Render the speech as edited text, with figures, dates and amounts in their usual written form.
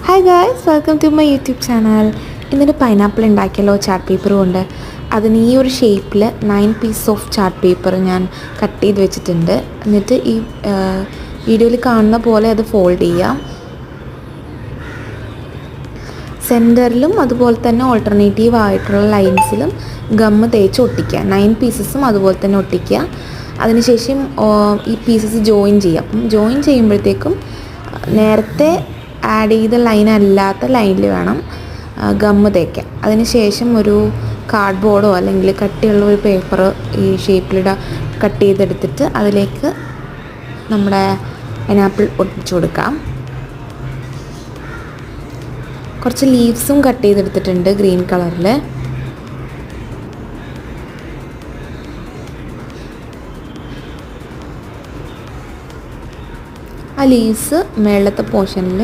Hi guys, welcome to my YouTube channel. ഇന്നൊരു pineapple ഉണ്ടാക്കിയല്ലോ chart paper കൊണ്ട്. അതിന് ഈ ഒരു ഷേപ്പിൽ 9 പീസ് ഓഫ് ചാർട്ട് പേപ്പർ ഞാൻ കട്ട് ചെയ്ത് വെച്ചിട്ടുണ്ട്. എന്നിട്ട് ഈ വീഡിയോയിൽ കാണുന്ന പോലെ അത് ഫോൾഡ് ചെയ്യാം. സെൻറ്ററിലും അതുപോലെ തന്നെ ഓൾട്ടർനേറ്റീവ് ആയിട്ടുള്ള ലൈൻസിലും ഗമ്മ് തേച്ച് ഒട്ടിക്കുക. 9 പീസസും അതുപോലെ തന്നെ ഒട്ടിക്കുക. അതിനുശേഷം ഈ പീസസ് ജോയിൻ ചെയ്യാം. ജോയിൻ ചെയ്യുമ്പോഴത്തേക്കും നേരത്തെ ആഡ് ചെയ്ത ലൈൻ അല്ലാത്ത ലൈനിൽ വേണം ഗമ്മ് തേക്കാൻ. അതിനുശേഷം ഒരു കാർഡ്ബോർഡോ അല്ലെങ്കിൽ കട്ടിയുള്ള ഒരു പേപ്പർ ഈ ഷേപ്പിലിട കട്ട് ചെയ്തെടുത്തിട്ട് അതിലേക്ക് നമ്മുടെ പൈനാപ്പിൾ ഒട്ടിച്ചു കൊടുക്കാം. കുറച്ച് ലീവ്സും കട്ട് ചെയ്തെടുത്തിട്ടുണ്ട് ഗ്രീൻ കളറിൽ. ആ ലീവ്സ് മേളത്തെ പോർഷനിൽ